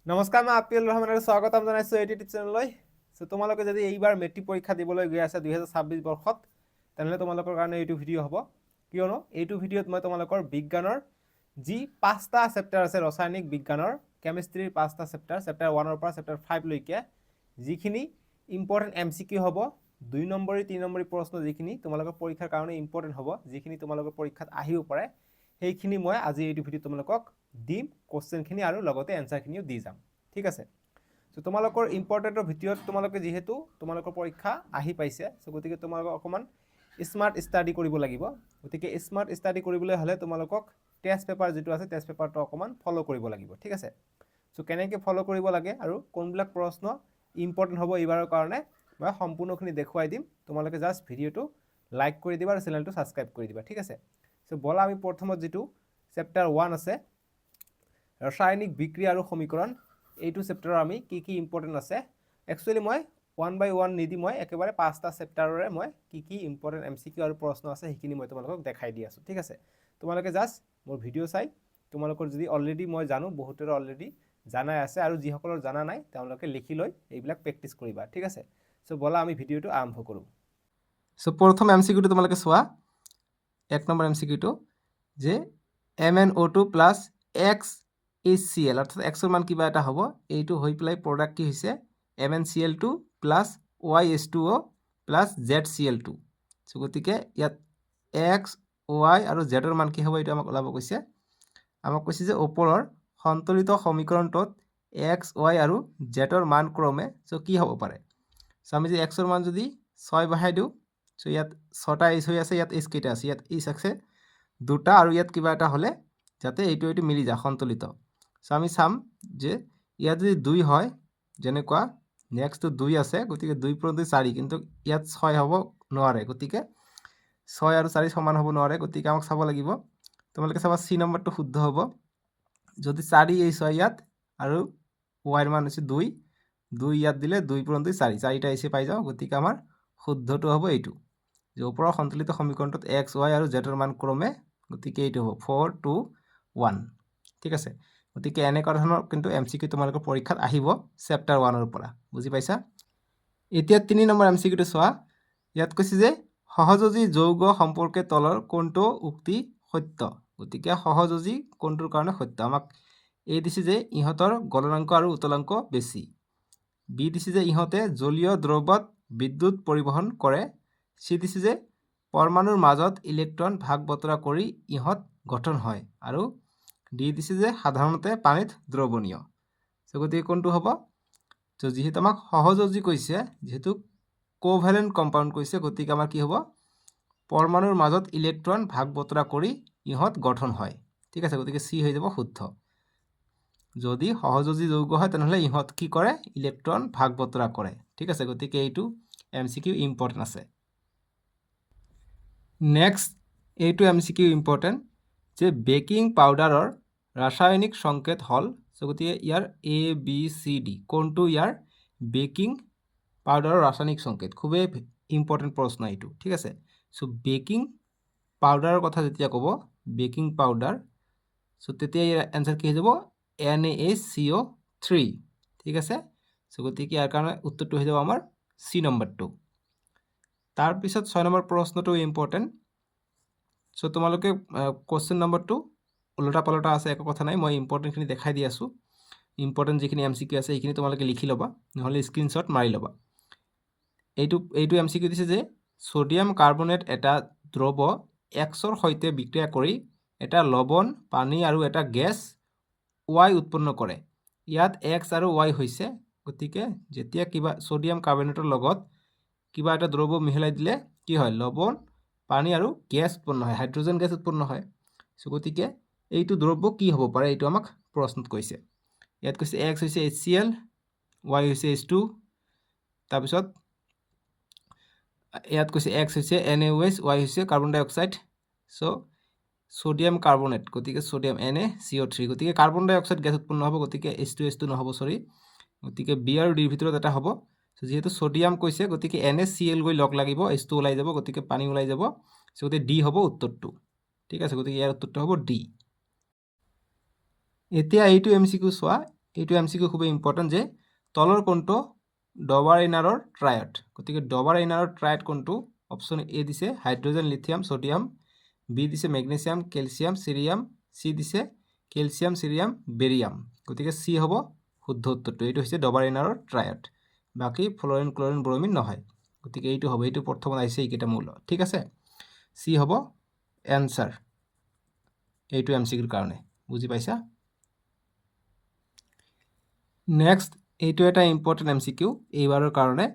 নমস্কাৰ, মই আপিল ৰহমানৰ স্বাগতম জনাইছোঁ এই ইউটিউব চেনেললৈ। তোমালোকে যদি এইবাৰ মেট্ৰিক পৰীক্ষা দিবলৈ গৈ আছে 2026 বৰ্ষত, তেনেহ'লে তোমালোকৰ কাৰণে এইটো ভিডিঅ' হ'ব। কিয়নো এইটো ভিডিঅ'ত মই তোমালোকৰ বিজ্ঞানৰ যি 5টা চেপ্টাৰ আছে ৰাসায়নিক বিজ্ঞানৰ, কেমিষ্ট্ৰিৰ 5টা চেপ্টাৰ, চেপ্টাৰ 1ৰ পৰা চেপ্টাৰ 5 লৈকে যিখিনি ইম্পৰ্টেণ্ট MCQ হ'ব, 2 নম্বৰী 3 নম্বৰী প্ৰশ্ন যিখিনি তোমালোকৰ পৰীক্ষাৰ কাৰণে ইম্পৰ্টেণ্ট হ'ব, যিখিনি তোমালোকৰ পৰীক্ষাত আহিব পাৰে, সেইখিনি মই আজি এইটো ভিডিঅ'ত তোমালোকক দিম, কোৱেশ্চনখিনি আৰু লগতে এনসাৰখিনিও দি যাম। ঠিক আছে। সো তোমালোকৰ ইম্পৰ্টেণ্টৰ ভিডিঅ'ত তোমালোকে যিহেতু তোমালোকৰ পৰীক্ষা আহি পাইছে, সো গতিকে তোমালোকক অকণমান স্মাৰ্ট ষ্টাডি কৰিব লাগিব। গতিকে স্মাৰ্ট ষ্টাডি কৰিবলৈ হ'লে তোমালোকক টেষ্ট পেপাৰ যিটো আছে টেষ্ট পেপাৰটো অকণমান ফ'ল' কৰিব লাগিব। ঠিক আছে। সো কেনেকৈ ফ'ল' কৰিব লাগে আৰু কোনবিলাক প্ৰশ্ন ইম্পৰ্টেণ্ট হ'ব এইবাৰৰ কাৰণে মই সম্পূৰ্ণখিনি দেখুৱাই দিম। তোমালোকে জাষ্ট ভিডিঅ'টো লাইক কৰি দিবা আৰু চেনেলটো ছাবস্ক্ৰাইব কৰি দিবা। ঠিক আছে। সো বলা আমি প্ৰথমত যিটো চেপ্টাৰ 1 আছে ৰাসায়নিক বিক্ৰিয়া আৰু সমীকৰণ, এইটো চেপ্টাৰৰ আমি কি কি ইম্পৰ্টেণ্ট আছে, একচুৱেলি মই 1 by 1 নিদি মই একেবাৰে 5টা চেপ্টাৰৰে মই কি ইম্পৰ্টেণ্ট MCQ আৰু প্ৰশ্ন আছে সেইখিনি মই তোমালোকক দেখাই দি আছোঁ। ঠিক আছে। তোমালোকে জাষ্ট মোৰ ভিডিঅ' চাই তোমালোকৰ যদি অলৰেডি মই জানো বহুতৰে অলৰেডি জানাই আছে আৰু যিসকলৰ জানা নাই তেওঁলোকে লিখি লৈ এইবিলাক প্ৰেক্টিছ কৰিবা। ঠিক আছে। সো বলা আমি ভিডিঅ'টো আৰম্ভ কৰোঁ। সো প্ৰথম MCQটো তোমালোকে চোৱা, 1 নম্বৰ MCQটো যে MnO2 প্লাছ XHCl অৰ্থাৎ এক্সৰ মান কিবা এটা হ'ব, এইটো হৈ পেলাই প্ৰডাক্ট কি হৈছে MnCl2 plus YH2O plus ZCl2। So গতিকে ইয়াত X, Y আৰু Z ৰ মান কি হ'ব এইটো আমাক ওলাব কৈছে। আমাক কৈছে যে ওপৰৰ সন্তুলিত সমীকৰণটোত X, Y আৰু Z ৰ মান ক্ৰমে সো কি হ'ব পাৰে। সো আমি যে X ৰ মান যদি 6 বহাই দিওঁ, সো ইয়াত 6টা H হৈ আছে, ইয়াত H কেইটা আছে, ইয়াত H আছে 2টা আৰু ইয়াত কিবা এটা হ'লে যাতে এইটো মিলি যায় সন্তুলিত। সো আমি চাম যে ইয়াত যদি 2 হয়, যেনেকুৱা নেক্সটটো 2 আছে, গতিকে 2 পূৰণ 2 4, কিন্তু ইয়াত 6 হ'ব নোৱাৰে, গতিকে 6 আৰু 4 সমান হ'ব নোৱাৰে, গতিকে আমাক চাব লাগিব। তোমালোকে চাবা C নম্বৰটো শুদ্ধ হ'ব। যদি 4H হয় ইয়াত আৰু Y ৰ মান হৈছে 2, 2 ইয়াত দিলে 2 পূৰণ 2 4, 4টা H পাই যাওঁ, গতিকে আমাৰ শুদ্ধটো হ'ব এইটো যে ওপৰৰ সন্তুলিত সমীকৰণটোত X, Y আৰু Z ৰ মান ক্ৰমে, গতিকে এইটো হ'ব 4, 2, 1। ঠিক আছে। গতিকে এনেকুৱা ধৰণৰ কিন্তু MCQ তোমালোকৰ পৰীক্ষাত আহিব চেপ্টাৰ 1ৰ পৰা, বুজি পাইছা। এতিয়া 3 নম্বৰ MCQটো চোৱা। ইয়াত কৈছে যে সহযোজী যৌগ সম্পৰ্কে তলৰ কোনটো উক্তি সত্য। গতিকে সহযোজী কোনটোৰ কাৰণে সত্য, আমাক A দিছে যে ইহঁতৰ গলনাংক আৰু উতলাংক বেছি, B দিছে যে ইহঁতে জলীয় দ্ৰৱত বিদ্যুৎ পৰিবহণ কৰে, C দিছে যে পৰমাণুৰ মাজত ইলেক্ট্ৰন ভাগ বতৰা কৰি ইহঁত গঠন হয়, আৰু D দিছে যে সাধাৰণতে পানীত দ্ৰৱণীয়। সো গতিকে কোনটো হ'ব। তো যিহেতু আমাক সহযোজী কৈছে, যেহেতু কোভেলেণ্ট কম্পাউণ্ড কৈছে, গতিকে আমাৰ কি হ'ব পৰমাণুৰ মাজত ইলেক্ট্ৰন ভাগ বতৰা কৰি ইহঁত গঠন হয়। ঠিক আছে। গতিকে C হৈ যাব শুদ্ধ। যদি সহযোজী যৌগ হয় তেনেহ'লে ইহঁত কি কৰে, ইলেক্ট্ৰন ভাগ বতৰা কৰে। ঠিক আছে। গতিকে এইটো MCQ ইম্পৰ্টেণ্ট আছে। নেক্সট এইটো MCQ ইম্পৰ্টেণ্ট যে বেকিং পাউডাৰৰ ৰাসায়নিক সংকেত হ'ল, সো গতিকে ইয়াৰ ABCD কোনটো ইয়াৰ বেকিং পাউডাৰৰ ৰাসায়নিক সংকেত, খুবেই ইম্পৰ্টেণ্ট প্ৰশ্ন এইটো। ঠিক আছে। সো বেকিং পাউডাৰৰ কথা যেতিয়া ক'ব, বেকিং পাউডাৰ, সো তেতিয়া ইয়াৰ এনচাৰ কি হৈ যাব NaHCO3। ঠিক আছে। সো গতিকে ইয়াৰ কাৰণে উত্তৰটো হৈ যাব আমাৰ C নম্বৰটো। তাৰপিছত 6 নম্বৰ প্ৰশ্নটো ইম্পৰ্টেণ্ট। সো তোমালোকে কুৱেশ্যন নম্বৰটো ওলোটা পালোটা আছে, একো কথা নাই, মই ইম্পৰ্টেণ্টখিনি দেখাই দি আছোঁ। ইম্পৰ্টেণ্ট যিখিনি MCQ আছে সেইখিনি তোমালোকে লিখি ল'বা, নহ'লে স্ক্ৰীনশ্বট মাৰি ল'বা। এইটো MCQ দিছে যে ছ'ডিয়াম কাৰ্বনেট এটা দ্ৰৱ Xৰ সৈতে বিক্ৰিয়া কৰি এটা লৱণ, পানী আৰু এটা গেছ Y উৎপন্ন কৰে। ইয়াত X আৰু Y হৈছে, গতিকে যেতিয়া কিবা ছ'ডিয়াম কাৰ্বনেটৰ লগত কিবা এটা দ্ৰৱ মিহলাই দিলে কি হয়, লৱণ, পানী আৰু গেছ উৎপন্ন হয়, হাইড্ৰজেন গেছ উৎপন্ন হয়। সো গতিকে এইটো দ্ৰব্য কি হ'ব পাৰে, এইটো আমাক প্ৰশ্নত কৈছে। ইয়াত কৈছে X হৈছে HCl, Y হৈছে H2, তাৰপিছত ইয়াত কৈছে X হৈছে NaOH, Y হৈছে কাৰ্বন ডাই অক্সাইড। সো ছ'ডিয়াম কাৰ্বনেট, গতিকে ছ'ডিয়াম NaCO3, গতিকে কাৰ্বন ডাই অক্সাইড গেছ উৎপন্ন হ'ব, গতিকে H2 নহ'ব, চৰি, গতিকে B আৰু Dৰ ভিতৰত এটা হ'ব। যিহেতু ছ'ডিয়াম কৈছে, গতিকে NaCl গৈ লগ লাগিব, H2 ওলাই যাব, গতিকে পানী ওলাই যাব, সো গতিকে D হ'ব উত্তৰটো। ঠিক আছে। গতিকে ইয়াৰ উত্তৰটো হ'ব D। এতিয়া এইটো MCQ চোৱা। এইটো এমচিকিউ খুবেই ইম্পৰ্টেণ্ট যে তলৰ কোনটো ডবাৰ ইনাৰৰ ট্ৰায়ড, গতিকে ডবাৰ ইনাৰৰ ট্ৰায়ড কোনটো? অপশ্যন এ দিছে হাইড্ৰজেন, লিথিয়াম, ছডিয়াম, বি দিছে মেগনেছিয়াম, কেলছিয়াম, চিৰিয়াম, চি দিছে কেলছিয়াম, চিৰিয়াম, বেৰিয়াম, গতিকে চি হ'ব শুদ্ধ উত্তৰটো। এইটো হৈছে ডবাৰ ইনাৰৰ ট্ৰায়ড, বাকী ফ্লৰিন, ক্লৰিন, ব্ৰমিন নহয়, গতিকে এইটো হ'ব, এইটো প্ৰথমত আহিছে এইকেইটা মৌল, ঠিক আছে। চি হ'ব এনচাৰ এইটো এমচিকিউৰ কাৰণে, বুজি পাইছা? নেক্সট এইটো এটা ইম্পৰ্টেণ্ট এমচিকিউ এইবাৰৰ কাৰণে,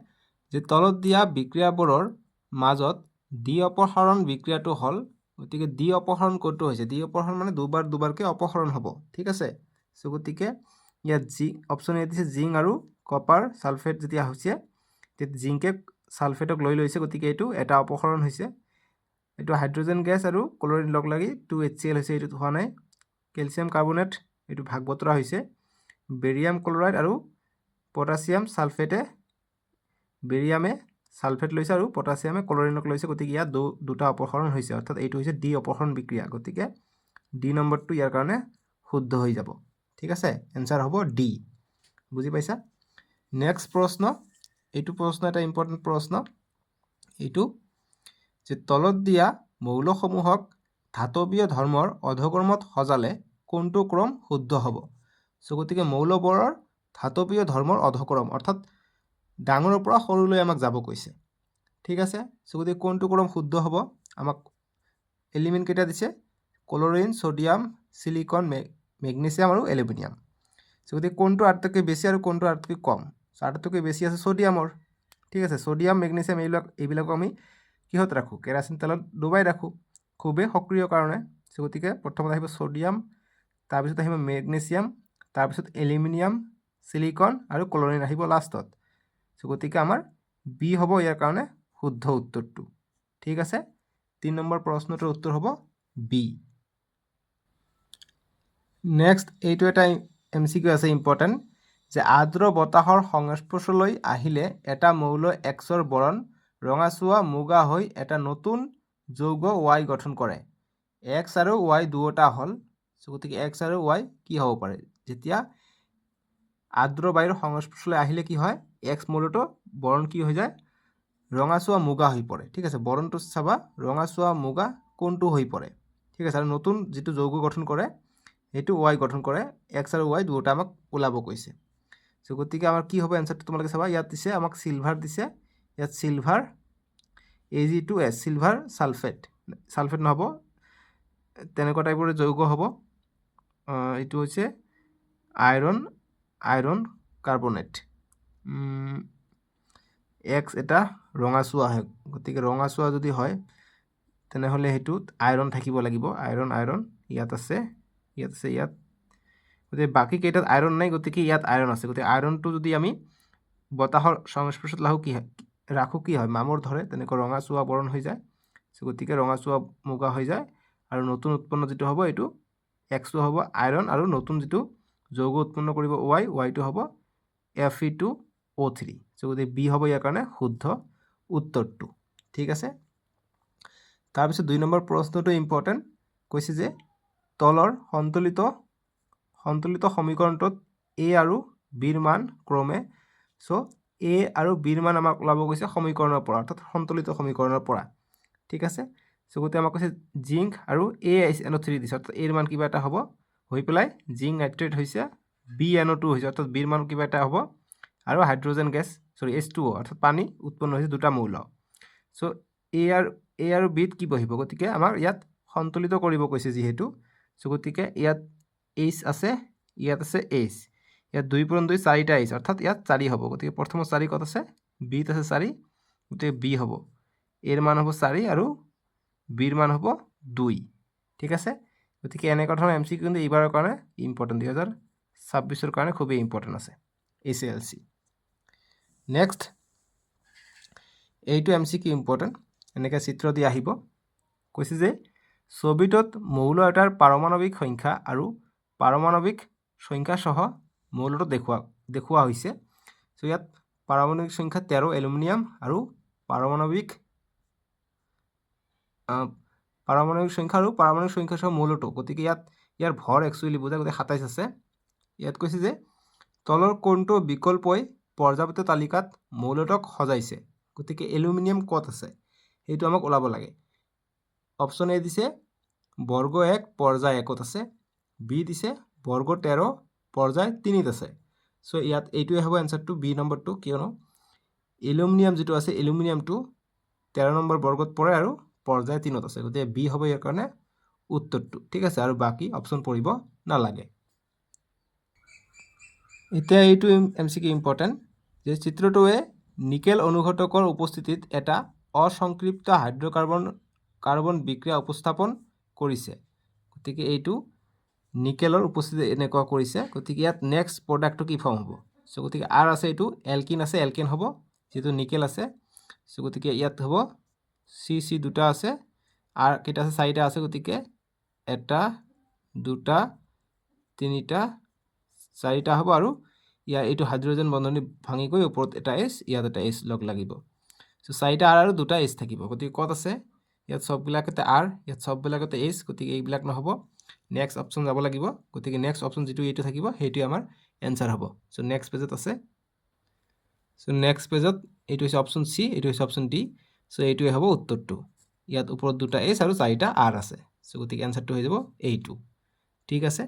যে তলত দিয়া বিক্ৰিয়াবোৰৰ মাজত দ্বি অপসাৰণ বিক্ৰিয়াটো হ'ল, গতিকে দ্বি অপসাৰণ কোনটো হৈছে? দ্বি অপসাৰণ মানে দুবাৰকৈ অপসাৰণ হ'ব, ঠিক আছে। চ' গতিকে ইয়াত অপশ্যন এ দিছে জিংক আৰু কপাৰ ছালফেট যেতিয়া হৈছে, তেতিয়া জিংকে ছালফেটক লৈ লৈছে, গতিকে এইটো এটা অপসাৰণ হৈছে। এইটো হাইড্ৰজেন গেছ আৰু ক্লৰিন লগ লাগি 2HCl হৈছে, এইটোত হোৱা নাই। কেলছিয়াম কাৰ্বনেট এইটো ভাগ বতৰা হৈছে। বেৰিয়াম ক্লৰাইড আৰু পটাছিয়াম ছালফেটে, বেৰিয়ামে ছালফেট লৈছে আৰু পটাছিয়ামে ক্লৰিনক লৈছে, গতিকে ইয়াত দুটা অপসাৰণ হৈছে, অৰ্থাৎ এইটো হৈছে ডি অপসাৰণ বিক্ৰিয়া, গতিকে ডি নম্বৰটো ইয়াৰ কাৰণে শুদ্ধ হৈ যাব, ঠিক আছে। এনচাৰ হ'ব ডি, বুজি পাইছা? নেক্সট প্ৰশ্ন, এইটো প্ৰশ্ন এটা ইম্পৰ্টেণ্ট প্ৰশ্ন, এইটো যে তলত দিয়া মৌলসমূহক ধাতৱীয় ধৰ্মৰ অধক্ৰমত সজালে কোনটো ক্ৰম শুদ্ধ হ'ব? চ' গতিকে মৌলবোৰৰ ধাতৱীয় ধৰ্মৰ অধক্ৰম, অৰ্থাৎ ডাঙৰৰ পৰা সৰুলৈ আমাক যাব কৈছে, ঠিক আছে। চ' গতিকে কোনটো ক্ৰম শুদ্ধ হ'ব? আমাক এলিমেণ্ট কেইটা দিছে, ক্লৰিন, ছডিয়াম, চিলিকন, মেগনেছিয়াম আৰু এলুমিনিয়াম। চ' গতিকে কোনটো আটাইতকৈ বেছি আৰু কোনটো আটাইতকৈ কম? চ' আটাইতকৈ বেছি আছে ছডিয়ামৰ, ঠিক আছে। ছডিয়াম, মেগনেছিয়াম এইবিলাকো আমি কিহত ৰাখোঁ? কেৰাচিন তেলত ডুবাই ৰাখোঁ, খুবেই সক্ৰিয় কাৰণে। চ' গতিকে প্ৰথমত আহিব ছডিয়াম, তাৰপিছত আহিব মেগনেছিয়াম, তাৰপিছত এলুমিনিয়াম, চিলিকন আৰু ক্লৰিন আহিব লাষ্টত। চ' গতিকে আমাৰ বি হ'ব ইয়াৰ কাৰণে শুদ্ধ উত্তৰটো, ঠিক আছে। 3 নম্বৰ প্ৰশ্নটোৰ উত্তৰ হ'ব বি। নেক্সট এইটো এটা এমচিকিউ আছে ইম্পৰ্টেণ্ট, যে আৰ্দ্ৰ বতাহৰ সংস্পৰ্শলৈ আহিলে এটা মৌল এক্সৰ বৰণ ৰঙাচুৱা মুগা হৈ এটা নতুন যৌগ ৱাই গঠন কৰে। এক্স আৰু ৱাই দুয়োটা হ'ল, গতিকে এক্স আৰু ৱাই কি হ'ব পাৰে? যেতিয়া আৰ্দ্ৰ বায়ুৰ সংস্পৰ্শলৈ আহিলে কি হয়? এক্স মৌলটো বৰণ কি হৈ যায়? ৰঙাচুৱা মুগা হৈ পৰে, ঠিক আছে। বৰণটো চাবা, ৰঙাচুৱা মুগা কোনটো হৈ পৰে, ঠিক আছে। আৰু নতুন যিটো যৌগ গঠন কৰে সেইটো ৱাই গঠন কৰে, এক্স আৰু ৱাই দুয়োটা আমাক ওলাব কৈছে। চ' গতিকে আমাৰ কি হ'ব এনচাৰটো? তোমালোকে চাবা, ইয়াত দিছে আমাক চিলভাৰ দিছে, ইয়াত silver Ag2S, silver sulphate, sulphate নহ'ব, তেনেকুৱা টাইপৰ যৌগ হ'ব। এইটো হৈছে আইৰণ কাৰ্বনেট। এক্স এটা ৰঙাচুৱা হয়, গতিকে ৰঙাচুৱা যদি হয় তেনেহ'লে সেইটোত আইৰণ থাকিব লাগিব, আইৰণ ইয়াত আছে, ইয়াত, গতিকে বাকী কেইটাত আইৰণ নাই, গতিকে ইয়াত আইৰণ আছে। গতিকে আইৰণটো যদি আমি বতাহৰ সংস্পৰ্শত ৰাখোঁ কি হয়? মামৰ ধৰে, তেনেকৈ ৰঙাচুৱা বৰণ হৈ যায়। চ' গতিকে ৰঙাচুৱা মুগা হৈ যায়, আৰু নতুন উৎপন্ন যিটো হ'ব এইটো এক্সটো হ'ব আইৰণ, আৰু নতুন যিটো যৌগ উৎপন্ন কৰিব ৱাইটো হ'ব Fe2O3। চ' গতিকে বি হ'ব ইয়াৰ কাৰণে শুদ্ধ উত্তৰটো, ঠিক আছে। তাৰপিছত 2 নম্বৰ প্ৰশ্নটো ইম্পৰ্টেণ্ট, কৈছে যে তলৰ সন্তুলিত সমীকৰণটোত এ আৰু বিৰ মান ক্ৰমে, চ' এ আৰু বিৰ মান আমাক ওলাব কৈছে সমীকৰণৰ পৰা, অৰ্থাৎ সন্তুলিত সমীকৰণৰ পৰা, ঠিক আছে। চ' গতিকে আমাক কৈছে জিংক আৰু AiNO3 দিছে, অৰ্থাৎ এৰ মান কিবা এটা হ'ব, হৈ পেলাই জিংক নাইট্ৰেট হৈছে, BNO2 হৈছে, অৰ্থাৎ বিৰ মান কিবা এটা হ'ব, আৰু হাইড্ৰজেন গেছ H2O, অৰ্থাৎ পানী উৎপন্ন হৈছে, দুটা মৌল। চ' এ আৰু বিত কি বহিব? গতিকে আমাৰ ইয়াত সন্তুলিত কৰিব কৈছে যিহেতু, চ' গতিকে ইয়াত H আছে, ইয়াত আছে H, ইয়াত 2 × 2 4টা H, অৰ্থাৎ ইয়াত 4 হ'ব। গতিকে প্ৰথমত 4 ক'ত আছে? বিত আছে 4, গতিকে বি হ'ব, এৰ মান হ'ব 4 আৰু বিৰ মান হ'ব 2, ঠিক আছে। গতিকে এনেকুৱা ধৰণৰ এমচিকিউ কিন্তু এইবাৰৰ কাৰণে ইম্পৰ্টেণ্ট, 2026ৰ কাৰণে খুবেই ইম্পৰ্টেণ্ট আছে SLC। নেক্সট এইটো এমচিকিউ ইম্পৰ্টেণ্ট, এনেকৈ চিত্ৰ দি আহিব, কৈছে যে ছবিটোত মৌল এটাৰ পাৰমাণৱিক সংখ্যা আৰু পাৰমাণৱিক সংখ্যা সহ মৌলটো দেখুওৱা হৈছে। চ' ইয়াত পাৰমাণৱিক সংখ্যা 13 এলুমিনিয়াম আৰু পাৰমাণৱিক সংখ্যা সহ মৌলটো, গতিকে ইয়াৰ ভৰ একচুৱেলি বুজায়, গতিকে 27 আছে। ইয়াত কৈছে যে তলৰ কোনটো বিকল্পই পৰ্যাপ্ত তালিকাত মৌলটোক সজাইছে গতিকে এলুমিনিয়াম ক'ত আছে সেইটো আমাক ওলাব লাগে অপশ্যন এ দিছে বৰ্গ 1 পৰ্যায় 1ত আছে বি দিছে বৰ্গ 13 পৰ্যায় 3ত আছে সো ইয়াত এইটোৱে হ'ব এনসাৰটো বি নম্বৰটো কিয়নো এলুমিনিয়াম যেটো আছে এলুমিনিয়ামটো 13 নম্বৰ বৰ্গত পৰে আৰু পৰ্যায় 3ত আছে গতিকে বি হ'ব ইয়াৰ কাৰণে উত্তৰটো ঠিক আছে আৰু বাকি অপশ্যন পঢ়িব নালাগে এতিয়া এইটো এমসিকিউ ইম্পৰ্টেন্ট যে চিত্ৰটোৱে নিকেল অনুঘটকৰ উপস্থিতিত এটা অসংক্ষিপ্ত হাইড্ৰকাৰ্বন বিক্ৰিয়া উপস্থাপন কৰিছে গতিকে এইটো নিকেলৰ উপস্থিতি এনেকুৱা কৰিছে গতিকে ইয়াত নেক্সট প্ৰডাক্টটো কি ফৰ্ম হ'ব সো গতিকে আৰ আছে এইটো এলকিন আছে এলকেন হ'ব যেটো নিকেল আছে সো গতিকে ইয়াত হ'ব সি দুটা আছে আর কেটা আছে চাৰিটা আছে গতিকে এটা দুটা তিনিটা চাৰিটা হ'ব আৰু ইয়াৰ এইটো হাইড্ৰোজেন বন্ধনী ভাঙি গৈ ওপৰত এটা এছ ইয়াত এটা এছ লগ লাগিব সো চাৰিটা আৰ আৰু দুটা এছ থাকিব গতিকে কত আছে ইয়াত সববিলাকতে আর ইয়াত সববিলাকতে এছ গতিকে এইবিলাক নহব নেক্সট অপশ্যন যাব লাগিব গতিকে নেক্সট অপশ্যন যেটো এইটো থাকিব সেইটো আমাৰ এনসাৰ হ'ব সো নেক্সট পেজত আছে সো নেক্সট পেজত এইটো হৈছে অপশ্যন সি এইটো হৈছে অপশ্যন ডি সো এইটোৱে হ'ব উত্তৰটো ইয়াত ওপৰত দুটা এছ আৰু চাৰিটা আৰ আছে সো গতিকে এনসাৰটো হৈ যাব এইটো ঠিক আছে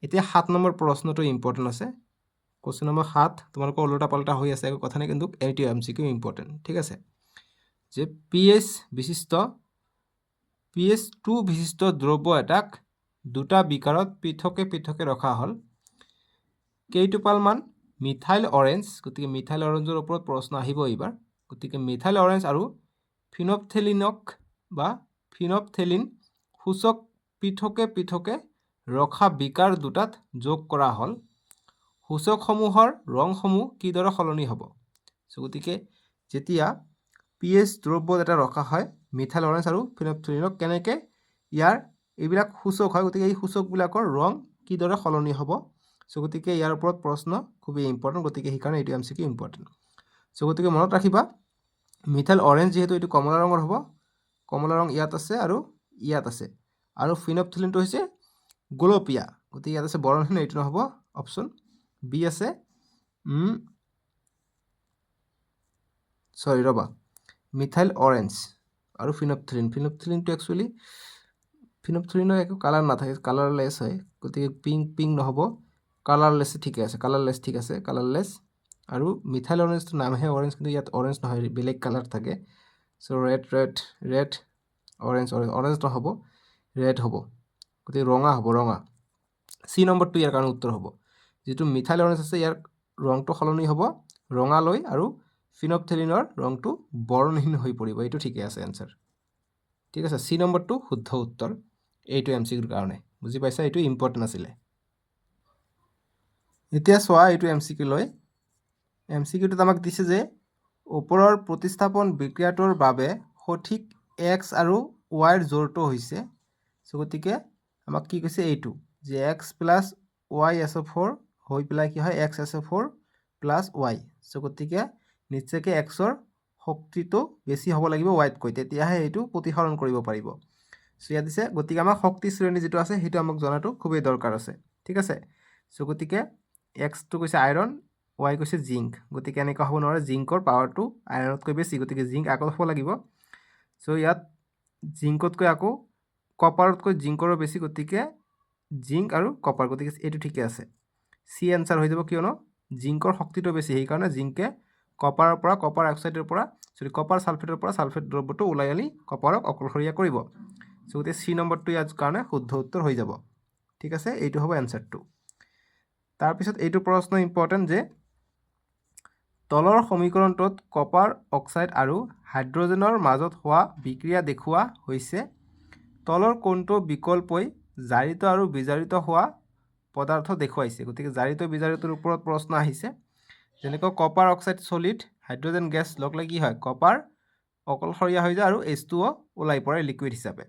এতিয়া 7 নম্বৰ প্ৰশ্নটো ইম্পৰ্টেন্ট আছে কোশ্চেন নম্বৰ 7 তোমালোকৰ উল্টা পাল্টা হৈ আছে একো কথা নাই কিন্তু এইটো এমসিকিউ ইম্পৰ্টেন্ট ঠিক আছে যে পিএইচ 2 বিশিষ্ট দ্ৰব্য এটাক দুটা বিকাৰত পৃথকে ৰখা হল কেইটোপালমান মিথাইল অৰেঞ্জ গতিকে মিথাইল অৰেঞ্জৰ ওপৰত প্ৰশ্ন আহিব এইবাৰ গতিকে মিথাইল অৰেঞ্জ আৰু ফিনপথেলিন সূচক পৃথকে ৰখা বিকাৰ দুটাত যোগ কৰা হল সূচকসমূহৰ ৰংসমূহ কিদৰে সলনি হ'ব সো গতিকে যেতিয়া পিএইচ দ্ৰব্য এটা ৰখা হয় মিথাইল অৰেঞ্জ আৰু ফিনপথেলিনক কেনেকে ইয়াৰ এইবিলাক সূচক হয় গতিকে এই সূচকবিলাকৰ ৰং কিদৰে সলনি হ'ব সো গতিকে ইয়াৰ ওপৰত প্ৰশ্ন খুবই ইম্পৰ্টেন্ট গতিকে সেইকাৰণে এইটো এমসিকিউ ইম্পৰ্টেন্ট সো গতিকে মনত ৰাখিবা মিথাইল অৰেঞ্জ যেহেতু এইটো কমলা ৰঙৰ হ'ব কমলা ৰং ইয়াত আছে আৰু ইয়াত আছে আৰু ফিনপথেলিনটো হৈছে গোলপীয়া গতিকে ইয়াত আছে বৰণহীন এইটো নহব অপশ্যন বি আছে সৰি ৰবা মিথাইল অৰেঞ্জ আৰু ফিনপথেলিনটো একচুয়ালি ফিনপথেলিনৰ একো কালাৰ নাথাকে কালাৰলেছ হয় গতিকে পিংক নহব কালাৰলেছ ঠিক আছে কালাৰলেছ আৰু মিথাইল অৰেঞ্জটো নামহে অৰেঞ্জ কিন্তু ইয়াত অৰেঞ্জ নহয় বেলেগ কালাৰ থাকে সো ৰেড অৰেঞ্জ নহব ৰেড হ'ব গতিকে ৰঙা হ'ব ৰঙা সি নম্বৰটো ইয়াৰ কাৰণে উত্তৰ হ'ব যেটো মিথাইল অৰেঞ্জ আছে ইয়াৰ ৰংটো সলনি হ'ব ৰঙালৈ আৰু ফিনপথেলিনৰ ৰংটো বৰণহীন হৈ পৰিব এইটো ঠিকে আছে এনসাৰ ঠিক আছে সি নম্বৰটো শুদ্ধ উত্তৰ এইটো এমসিকিউৰ কাৰণে বুজি পাইছা এইটো ইম্পৰ্টেন্ট আছিল এতিয়া সোৱা এইটো এমসিকিউ লৈ এমসিকিউটো আমাক দিছে যে ওপৰৰ প্ৰতিস্থাপন বিক্ৰিয়াটোৰ বাবে সঠিক x আৰু y ৰ জোৰটো হৈছে সো গতিকে আমাক কি কৈছে এইটো যে x + y(SO4) হৈ পেলাই কি হয় x(SO4) + y সো গতিকে নিশ্চয়কৈ x ৰ শক্তিটো বেছি হ'ব লাগিব y তকৈ তেতিয়াহে এইটো প্ৰতিহৰণ কৰিব পাৰিব সো ইয়াত দিছে গতিকে আমাক শক্তি শ্ৰেণী যেটো আছে সেইটো আমাক জনাটো খুবই দৰকাৰ আছে ঠিক আছে সো গতিকে x টো কৈছে আইৰন y কৈছে জিংক গতিকে এনেকা হ'ব নোৱাৰে জিংকৰ পাৱাৰটো আইৰণতকৈ বেছি গতিকে জিংক আগত হ'ব লাগিব সো ইয়াত জিংকতকৈ আকৌ কপাৰতকৈ জিংকৰ বেছি গতিকে জিংক আৰু কপাৰ গতিকে এইটো ঠিকে আছে সি এনসাৰ হৈ যাব কিয়নো জিংকৰ শক্তিটো বেছি সেই কাৰণে জিংকে কপাৰৰ পৰা কপাৰ অক্সাইডৰ পৰা কপাৰ সালফেটৰ পৰা সালফেট দ্ৰব্যটো ওলাই আনি কপাৰক অকলশৰীয়া কৰিব সো গতিকে সি নম্বৰটো ইয়াৰ কাৰণে শুদ্ধ উত্তৰ হৈ যাব ঠিক আছে এইটো হ'ব এনসাৰটো তাৰ পিছত এইটো প্ৰশ্ন ইম্পৰ্টেন্ট যে তলৰ সমীকৰণটোত কপাৰ অক্সাইড আৰু হাইড্ৰোজেনৰ মাজত হোৱা বিক্ৰিয়া দেখুওৱা হৈছে তলৰ কোনটো বিকল্পই জাৰিত আৰু বিজাৰিত হোৱা পদাৰ্থ দেখুৱাইছে গতিকে জাৰিত বিজাৰিতৰ ওপৰত প্ৰশ্ন আহিছে যেনেকৈ copper oxide solid hydrogen gas লগ লাগি কি হয় কপাৰ অকলশৰীয়া হৈ যায় আৰু H2O ওলাই পৰে লিকুইড হিচাপে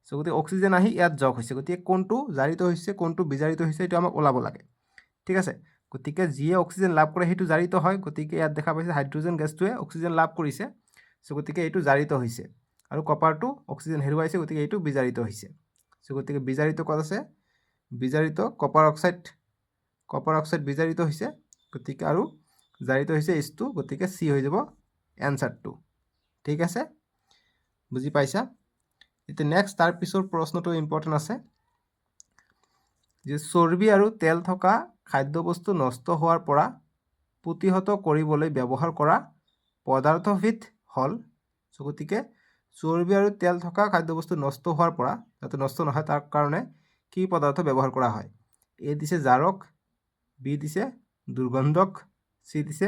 সো গতিকে অক্সিজেন আহি ইয়াত যোগ হৈছে গতিকে কোনটো জাৰিত হৈছে কোনটো বিজাৰিত হৈছে এটা আমাক ওলাব লাগে ঠিক আছে গতিকে যিয়ে অক্সিজেন লাভ কৰে সেইটো জাৰিত হয় গতিকে ইয়াত দেখা পাইছে হাইড্ৰোজেন গেছটোৱে অক্সিজেন লাভ কৰিছে সো গতিকে এইটো জাৰিত হৈছে আৰু কপাৰটো অক্সিজেন হেৰুৱাইছে গতিকে এইটো বিজাৰিত হৈছে সো গতিকে বিজাৰিত ক'ত আছে বিজাৰিত কপাৰ অক্সাইড কপাৰ অক্সাইড বিজাৰিত হৈছে গতিকে আৰু জাৰিত হৈছে H2 গতিকে C হৈ যাব এনসাৰটো ঠিক আছে বুজি পাইছা এতিয়া নেক্সট তাৰ পিছৰ প্ৰশ্নটো ইম্পৰ্টেন্ট আছে যে চৰ্বি আৰু তেল থকা খাদ্যবস্তু নষ্ট হোৱাৰ পৰা প্ৰতিহত কৰিবলৈ ব্যৱহাৰ কৰা পদাৰ্থবিধ হল গতিকে চৰ্বি আৰু তেল থকা খাদ্যবস্তু নষ্ট হোৱাৰ পৰা যাতে নষ্ট নহয় তাৰ কাৰণে কি পদাৰ্থ ব্যৱহাৰ কৰা হয় এ দিছে জাৰক বি দিছে দুৰ্গন্ধক সি দিছে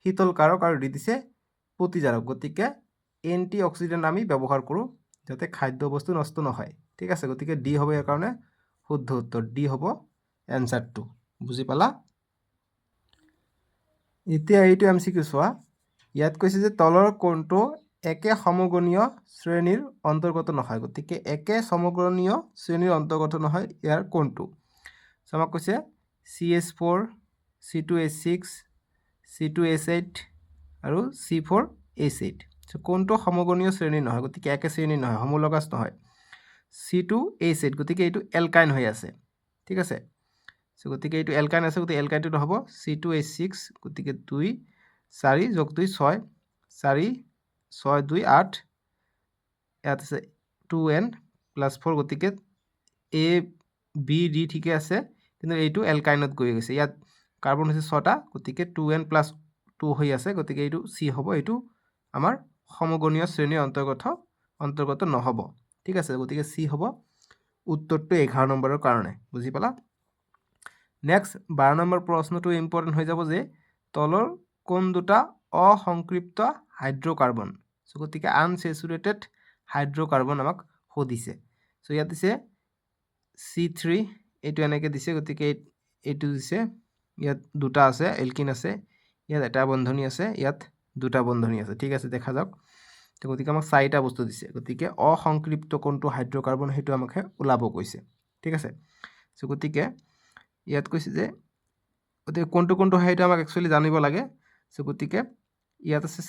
শীতলকাৰক আৰু ডি দিছে প্ৰতিজাৰক গতিকে এন্টি অক্সিডেন্ট আমি ব্যৱহাৰ কৰোঁ যাতে খাদ্যবস্তু নষ্ট নহয় ঠিক আছে গতিকে ডি হ'ব ইয়াৰ কাৰণে শুদ্ধ উত্তৰ ডি হ'ব এনসাৰটো বুজি পালা এতিয়া এইটো এমসিকিউ চোৱা ইয়াত কৈছে যে তলৰ কোনটো একে সমগণীয় শ্ৰেণীৰ অন্তৰ্গত নহয় গতিকে একে সমগণীয় শ্ৰেণীৰ অন্তৰ্গত নহয় ইয়াৰ কোনটো আমাক কৈছে CH4 C2H6 C2H8 আৰু C4H8 কোনটো সমগণীয় শ্ৰেণী নহয় গতিকে একে শ্ৰেণী নহয় হোমোলগাছ নহয় C2H8 গতিকে এইটো এলকাইন হৈ আছে ঠিক আছে গতিকে এইটো এলকাইন আছে গতিকে এলকাইনটো হ'ব C2H6 গতিকে 2 4 যোগ 2 6 4 6 2 8 ইয়াত আছে 2n + 4 গতিকে A B D ঠিকে আছে কিন্তু এইটো এলকাইনত গৈ গৈছে ইয়াত কাৰ্বন হৈছে 6টা গতিকে 2n + 2 হৈ আছে গতিকে এইটো C হ'ব এইটো আমাৰ সমগণীয় শ্ৰেণীৰ অন্তৰ্গত নহব ঠিক আছে গতিকে C হ'ব উত্তৰটো 11 নম্বৰৰ কাৰণে বুজি পালা নেক্সট 12 নম্বৰ প্ৰশ্নটো ইম্পৰ্টেন্ট হৈ যাব যে তলৰ কোন দুটা অসংক্ষিপ্ত হাইড্ৰকাৰ্বন গতিকে আনসেচুৰেটেড হাইড্ৰকাৰ্বন আমাক সুধিছে ইয়াত দিছে C3 এইটো এনেকৈ দিছে গতিকে এইটো দিছে ইয়াত দুটা আছে এলকিন আছে ইয়াত এটা বন্ধনী আছে ইয়াত দুটা বন্ধনী আছে ঠিক আছে দেখা যাওক গতিকে আমাক চাৰিটা বস্তু দিছে গতিকে অসংক্ষিপ্ত কোনটো হাইড্ৰকাৰ্বন সেইটো আমাক ওলাব কৈছে ঠিক আছে গতিকে ইয়াত কৈছে যে গতিকে কোনটো সেইটো আমাক একচুৱেলি জানিব লাগে গতিকে ইয়াত আছে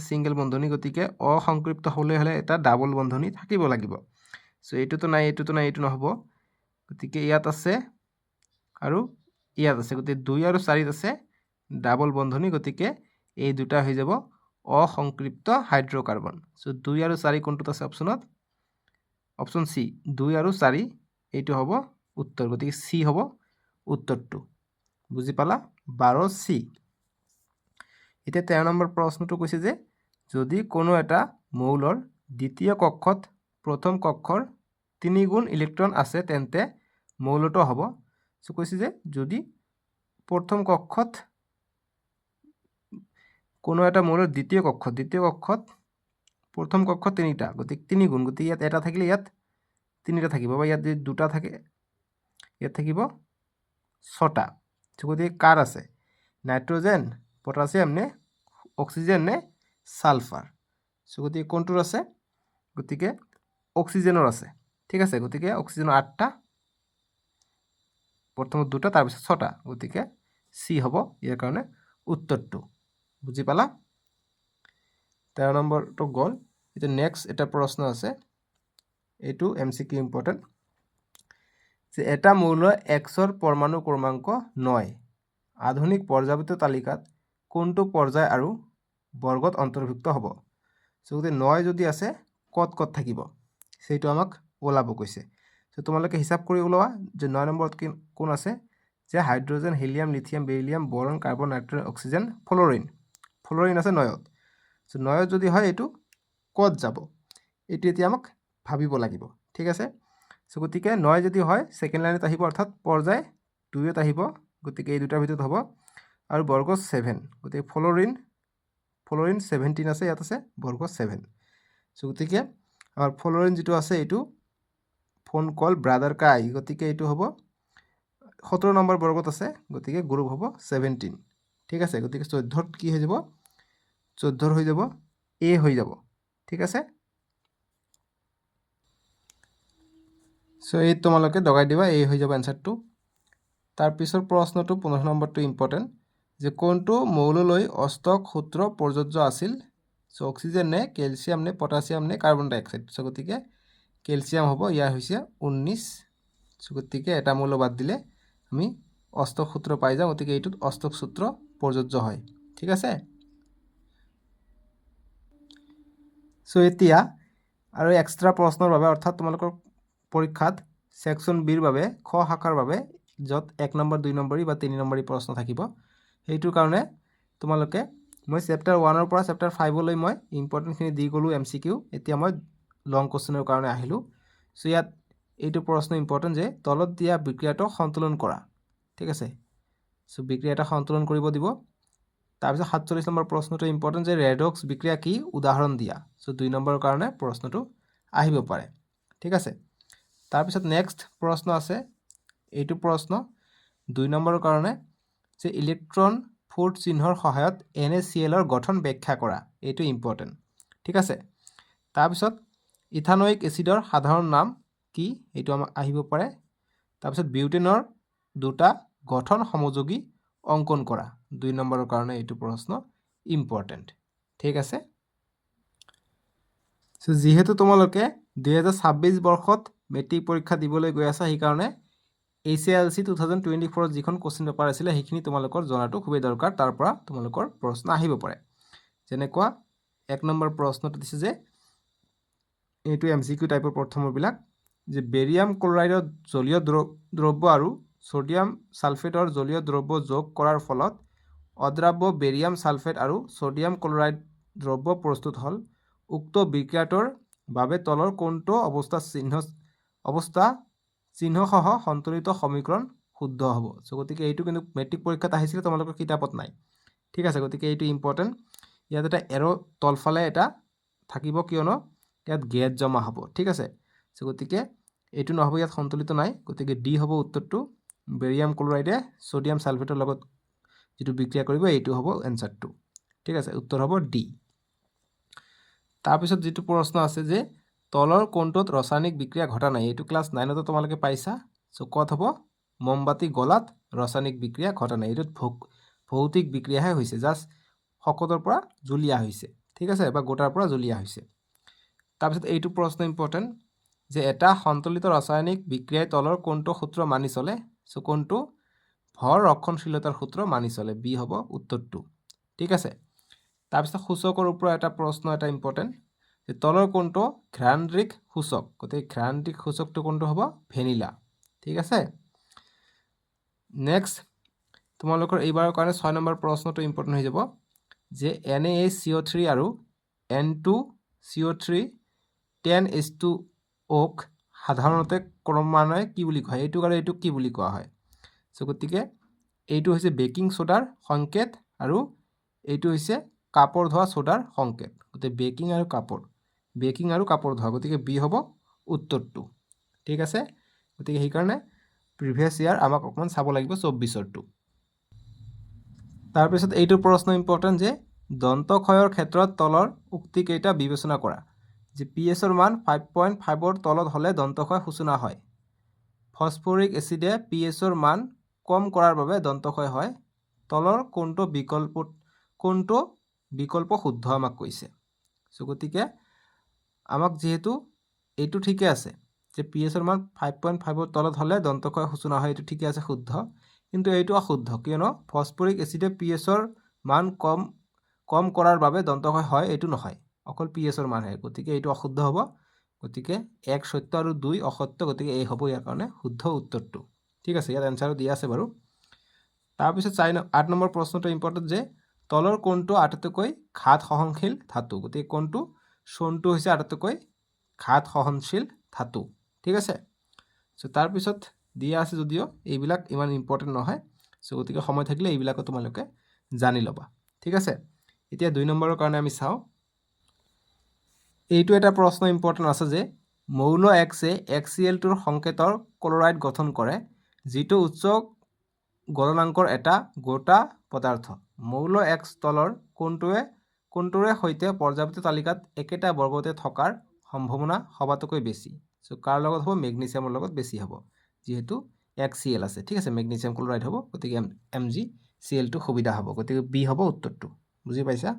সিঙ্গেল বন্ধনী গতিকে অসংক্ষিপ্ত হলে এটা ডাবল বন্ধনী থাকিব লাগিব এইটোতো নাই এইটো নহব গতিকে ইয়াত আছে আৰু ইয়াত আছে গতিকে 2 আৰু 4 আছে ডাবল বন্ধনী গতিকে এই দুটা হৈ যাব অসংক্ষিপ্ত হাইড্ৰকাৰ্বন 2 আৰু 4 কোনটোত আছে অপচনত অপচন সি 2 আৰু 4 এইটো হ'ব উত্তৰ গতিকে সি হ'ব উত্তৰটো বুজি পালা 12 সি এতিয়া 13 নম্বৰ প্ৰশ্নটো কৈছে যে যদি কোনো এটা মৌলৰ দ্বিতীয় কক্ষত প্ৰথম কক্ষৰ 3 গুণ ইলেক্ট্ৰন আছে তেন্তে মৌলটো হ'ব কৈছে যে যদি প্ৰথম কক্ষত কোনো এটা মৌলৰ দ্বিতীয় কক্ষত প্ৰথম কক্ষত 3টা গতিকে 3 গুণ গতিকে ইয়াত এটা থাকিলে ইয়াত 3টা থাকিব বা ইয়াত যদি দুটা থাকে ইয়াত থাকিব 6টা গতিকে কাৰ আছে নাইট্ৰজেন পটাছিয়াম নে অক্সিজেন নে সালফাৰ গতিকে কোনটোৰ আছে গতিকে অক্সিজেনৰ আছে ঠিক আছে গতিকে অক্সিজেনৰ 8টা প্ৰথমত দুটা তাৰপিছত 6টা গতিকে সি হ'ব ইয়াৰ কাৰণে উত্তৰটো বুজি পালা 13 নম্বৰটো গ'ল এতিয়া নেক্সট এটা প্ৰশ্ন আছে এইটো এমসিকিউ ইম্পৰ্টেন্ট যে এটা মৌলৰ Xৰ পৰমাণু ক্ৰমাংক 9 আধুনিক পৰ্যায়বৃত্ত তালিকাত কোনটো পৰ্যায় আৰু বৰ্গত অন্তৰ্ভুক্ত হ'ব যদি 9 যদি আছে কত থাকিব সেইটো আমাক ওলাব কৈছে তোমালোকে হিসাব কৰি ওলোৱা যে 9 নম্বৰত কোন আছে যে hydrogen helium lithium beryllium boron carbon nitrogen oxygen fluorine আছে 9ত 9ত যদি হয় এইটো কত যাব এইটো এতিয়া আমাক ভাবিব লাগিব ঠিক আছে গতিকে 9 যদি হয় সেকেন্ড লাইনত আহিব অৰ্থাৎ পৰ্যায় 2ত আহিব গতিকে এই দুটাৰ ভিতৰত হ'ব আৰু বৰ্গ 7 গতিকে ফ্লোৰিন 17 আছে ইয়াত আছে বৰ্গ 7 গতিকে আমাৰ ফ্লোৰিন যেটো আছে এইটো ফোন কল ব্ৰাদাৰ কাই গতিকে এইটো হ'ব 17 নম্বৰ বৰ্গত আছে গতিকে গ্ৰুপ হ'ব 17 ঠিক আছে গতিকে 14ত কি হৈ যাব 14 হৈ যাব এ হৈ যাব ঠিক আছে এই তোমালোকে দগাই দিবা এই হৈ যাব এনসারটো তাৰ পিছৰ প্ৰশ্নটো 15 নম্বৰটো ইম্পৰ্টেন্ট যে কোনটো মৌললৈ অষ্টক সূত্ৰ প্ৰযোজ্য আছিল অক্সিজেন নে ক্যালসিয়াম নে পটাছিয়াম নে কাৰ্বন ডাই অক্সাইড গতিকে ক্যালসিয়াম হ'ব ইয়াৰ হৈছে 19 গতিকে এটা মৌল বাদ দিলে আমি অষ্টক সূত্ৰ পাই যাওঁ গতিকে এইটোত অষ্টক সূত্ৰ প্ৰযোজ্য হয় ঠিক আছে সো এতিয়া আৰু এক্সট্ৰা প্ৰশ্নৰ বাবে অৰ্থাৎ তোমালোকৰ পৰীক্ষাত সেকশন বিৰ বাবে খ শাখাৰ বাবে যত 1 নম্বৰ 2 নম্বৰী বা 3 নম্বৰী প্ৰশ্ন থাকিব সেইটোৰ কাৰণে তোমালোকে মই চেপ্টাৰ 1 ৰ পৰা চেপ্টাৰ 5 লৈ মই ইম্পৰ্টেন্ট খিনি দি গলো এমসিকিউ এতিয়া মই লং কোশ্চেনৰ কাৰণে আহিলো সো ইয়াত এইটো প্ৰশ্ন ইম্পৰ্টেন্ট যে তলত দিয়া বিক্ৰিয়াটো সন্তুলন কৰা ঠিক আছে সো বিক্ৰিয়াটা সন্তুলন কৰিব দিব তাৰপিছত 47 নম্বৰ প্ৰশ্নটো ইম্পৰ্টেন্ট যে ৰেডক্স বিক্ৰিয়া কি উদাহৰণ দিয়া সো 2 নম্বৰৰ কাৰণে প্ৰশ্নটো আহিব পাৰে ঠিক আছে তাৰপিছত নেক্সট প্ৰশ্ন আছে এইটো প্ৰশ্ন 2 নম্বৰৰ কাৰণে যে ইলেক্ট্ৰন ফুট চিহ্নৰ সহায়ত NaCl ৰ গঠন ব্যাখ্যা কৰা এইটো ইম্পৰ্টেন্ট ঠিক আছে তাৰপিছত ইথানোইক এসিডৰ সাধাৰণ নাম কি এইটো আমাক আহিব পাৰে তাৰপিছত বিউটেনৰ দুটা গঠন সমযোগী অঙ্কন কৰা 2 নম্বৰৰ কাৰণে এইটো প্ৰশ্ন ইম্পৰ্টেন্ট ঠিক আছে সো যেহেতু তোমালোকে 2026 বৰ্ষত মেট্ৰিক পৰীক্ষা দিবলৈ গৈ আছা সেই কাৰণে ACLC 2024 যিখন কোশ্চেন পেপাৰ আছিল সেইখিনি তোমালোকৰ জনাটো খুবই দৰকাৰ তাৰ পৰা তোমালোকৰ প্ৰশ্ন আহিব পাৰে যেনেকুৱা 1 নম্বৰ প্ৰশ্নটো দিছে যে এইটো এমসিকিউ টাইপৰ প্ৰথমবিলাক যে বেৰিয়াম ক্লোৰাইডৰ জলীয় দ্ৰব্য আৰু সোডিয়াম সালফেটৰ জলীয় দ্ৰব্য যোগ কৰাৰ ফলত অদ্ৰাব্য বেৰিয়াম সালফেট আৰু সোডিয়াম ক্লোৰাইড দ্ৰব্য প্ৰস্তুত হল উক্ত বিক্ৰিয়াটোৰ বাবে তলৰ কোনটো অৱস্থা চিহ্নসহ সন্তুলিত সমীকৰণ শুদ্ধ হ'ব সো গতিকে এইটো কিন্তু মেট্ৰিক পৰীক্ষাত আহিছিল তোমালোকৰ কিতাপত নাই ঠিক আছে গতিকে এইটো ইম্পৰ্টেন্ট ইয়াত এটা এৰো তলফালে এটা থাকিব কিয়নো ইয়াত গেট জমা হ'ব ঠিক আছে সো গতিকে এইটো নহব ইয়াত সন্তুলিত নাই গতিকে ডি হ'ব উত্তৰটো বেৰিয়াম ক্লোৰাইডে সোডিয়াম সালফেটৰ লগত যেটো বিক্ৰিয়া কৰিব এইটো হ'ব এনসাৰটো ঠিক আছে উত্তৰ হ'ব ডি তাৰপিছত যেটো প্ৰশ্ন আছে যে তলৰ কোনটোত ৰাসায়নিক বিক্ৰিয়া ঘটা নাই এইটো ক্লাস 9 ত তোমালোকে পাইছা সো কত হ'ব মোমবাতি গলাত ৰাসায়নিক বিক্ৰিয়া ঘটা নাই এইটো ভৌতিক বিক্ৰিয়াহে হৈছে জাস্ট শকতৰ পৰা জুলিয়া হৈছে ঠিক আছে বা গোটাৰ পৰা জুলিয়া হৈছে তাৰপিছত এইটো প্ৰশ্ন ইম্পৰ্টেন্ট যে এটা সন্তুলিত ৰাসায়নিক বিক্ৰিয়াই তলৰ কোনটো সূত্ৰ মানি চলে সো কোনটো ভৰ ৰক্ষণশীলতাৰ সূত্ৰ মানি চলে বি হ'ব উত্তৰটো ঠিক আছে তাৰপিছত সূচকৰ ওপৰত এটা প্ৰশ্ন এটা ইম্পৰ্টেন্ট যে তলৰ কোনটো ঘ্ৰাণৰিক সূচক গতিকে ঘ্ৰাণৰিক সূচকটো কোনটো হ'ব ভেনিলা ঠিক আছে নেক্সট তোমালোকৰ এইবাৰৰ কাৰণে 6 নম্বৰ প্ৰশ্নটো ইম্পৰ্টেন্ট হৈ যাব যে NaCO3 আৰু N2CO3 10:2 ক সাধাৰণতে ক্ৰমান্বয়ে কি বুলি কয় এইটো আৰু এইটো কি বুলি কোৱা হয় সো গতিকে এইটো হৈছে বেকিং সোডাৰ সংকেত আৰু এইটো হৈছে কাপৰ ধোৱা সোডাৰ সংকেত গতিকে বেকিং আৰু কাপৰ ধোৱা গতিকে বি হ'ব উত্তৰটো ঠিক আছে গতিকে সেই কাৰণে প্ৰিভিয়াস ইয়াৰ আমাক অকমান চাব লাগিব 24 ৰটো তাৰপিছত এইটো প্ৰশ্ন ইম্পৰ্টেন্ট যে দন্তক্ষয়ৰ ক্ষেত্ৰত তলৰ উক্তি কেইটা বিবেচনা কৰা যে pH ৰ মান 5.5 ৰ তলত হলে দন্তক্ষয় সূচনা হয় ফসফৰিক এসিডে pH ৰ মান কম কৰাৰ বাবে দন্তক্ষয় হয় তলৰ কোনটো বিকল্প শুদ্ধ আমাক কৈছে সো গতিকে আমাক যেহেতু এইটো ঠিকে আছে যে pH ৰ মান 5.5 ৰ তলত হলে দন্তক্ষয় সূচনা হয় এইটো ঠিকে আছে শুদ্ধ কিন্তু এইটো অশুদ্ধ কিয়নো ফসফৰিক এসিডে pH ৰ মান কম কৰাৰ বাবে দন্তক্ষয় হয় এইটো নহয় অকল pH ৰ মান হয় গতিকে এইটো অশুদ্ধ হ'ব গতিকে 1 সত্য আৰু 2 অসত্য গতিকে এই হ'ব ইয়াৰ কাৰণে শুদ্ধ উত্তৰটো ঠিক আছে ইয়াত আনসাৰ দিয়া আছে বাৰু তাৰপিছত 8 নম্বৰ প্ৰশ্নটো ইম্পৰ্টেন্ট যে তলৰ কোনটো আটাইতকৈ ঘাত সহনশীল ধাতু গতিকে কোনটো সোণটো হৈছে আটাইতকৈ ঘাত সহনশীল ধাতু ঠিক আছে সো তাৰপিছত দিয়া আছে যদিও এইবিলাক ইমান ইম্পৰ্টেন্ট নহয় সো গতিকে সময় থাকিলে এইবিলাকো তোমালোকে জানি লবা ঠিক আছে এতিয়া 2 নম্বৰৰ কাৰণে আমি চাও এইটো এটা প্ৰশ্ন ইম্পৰ্টেন্ট আছে যে মৌল X এ HCl টোৰ সংকেতৰ ক্লোৰাইড গঠন কৰে যিটো উচ্চ গলনাঙ্কৰ এটা গোটা পদাৰ্থ মৌল X তলৰ কোনটোৰে সৈতে পৰ্যাপ্ত তালিকাত একেটা বৰ্গতে থকাৰ সম্ভাৱনা সবাতোকৈ বেছি সো কাৰ লগত হ'ব মেগনেছিয়ামৰ লগত বেছি হ'ব যেহেতু HCl আছে ঠিক আছে মেগনেছিয়াম ক্লোৰাইড হ'ব গতিকে MgCl টো সুবিধা হ'ব গতিকে বি হ'ব উত্তৰটো বুজি পাইছা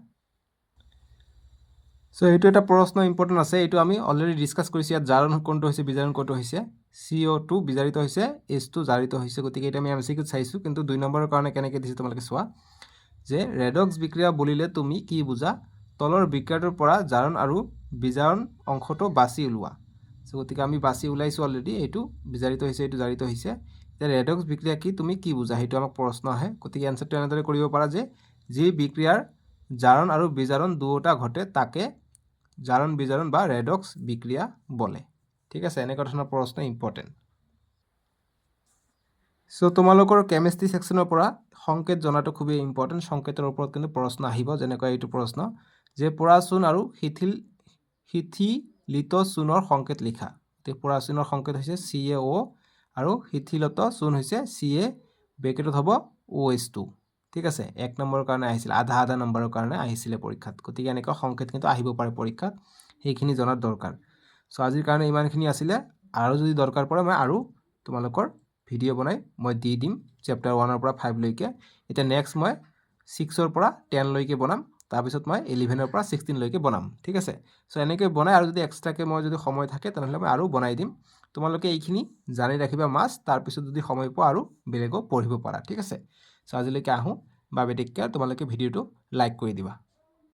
সো এইটো এটা প্ৰশ্ন ইম্পৰ্টেন্ট আছে এইটো আমি অলৰেডি ডিসকাস কৰিছো ইয়াত জাৰণ কোনটো হৈছে বিজাৰণ কোনটো হৈছে CO2 বিজাৰিত হৈছে, H2 জাৰিত হৈছে। গতিকে এটা আমি MCQ চাইছোঁ, কিন্তু 2 নম্বৰৰ কাৰণে কেনেকৈ দিছে তোমালোকে চোৱা যে ৰেডক্স বিক্ৰিয়া বুলিলে তুমি কি বুজা, তলৰ বিক্ৰিয়াটোৰ পৰা জাৰণ আৰু বিজাৰণ অংশটো বাছি ওলোৱা। গতিকে আমি বাছি ওলাইছোঁ অলৰেডি, এইটো বিজাৰিত হৈছে, এইটো জাৰিত হৈছে। এতিয়া ৰেডক্স বিক্ৰিয়া কি, তুমি কি বুজা, সেইটো আমাক প্ৰশ্ন আহে। গতিকে এনচাৰটো এনেদৰে কৰিব পাৰা যে যি বিক্ৰিয়াৰ জাৰণ আৰু বিজাৰণ দুয়োটা ঘটে তাকে জাৰণ বিজাৰণ বা ৰেডক্স বিক্ৰিয়া বলে। ঠিক আছে, এনেকুৱা ধৰণৰ প্ৰশ্ন ইম্পৰ্টেণ্ট। চ' তোমালোকৰ কেমিষ্ট্ৰি ছেকশ্যনৰ পৰা সংকেত জনাটো খুবেই ইম্পৰ্টেণ্ট। সংকেতৰ ওপৰত কিন্তু প্ৰশ্ন আহিব, যেনেকুৱা এইটো প্ৰশ্ন যে পোৰা চূণ আৰু শিথিলিত চূণৰ সংকেত লিখা। পোৰা চূণৰ সংকেত হৈছে CaO আৰু শিথিলিত চূণ হৈছে Ca, ব্ৰেকেটত হ'ব OH2। ঠিক আছে, 1 নম্বৰৰ কাৰণে আহিছিল, আধা নম্বৰৰ কাৰণে আহিছিলে পৰীক্ষাত। গতিকে এনেকুৱা সংকেত কিন্তু আহিব পাৰে পৰীক্ষাত, সেইখিনি জনাৰ দৰকাৰ। চ' আজিৰ কাৰণে ইমানখিনি আছিলে। আৰু যদি দৰকাৰ পৰে মই আৰু তোমালোকৰ ভিডিঅ' বনাই মই দি দিম, চেপ্টাৰ 1ৰ পৰা 5 লৈকে। এতিয়া নেক্সট মই 6ৰ পৰা 10 লৈকে বনাম, তাৰপিছত মই 11ৰ পৰা 16 লৈকে বনাম। ঠিক আছে, চ' এনেকৈ বনাই আৰু যদি এক্সট্ৰাকৈ মই যদি সময় থাকে তেনেহ'লে মই আৰু বনাই দিম। তোমালোকে এইখিনি জানি ৰাখিবা মাষ্ট, তাৰপিছত যদি সময় পোৱা আৰু বেলেগো পঢ়িব পাৰা। ঠিক আছে, চ' আজিলৈকে আহোঁ, বাই বাই, টেক কেয়াৰ। তোমালোকে ভিডিঅ'টো লাইক কৰি দিবা।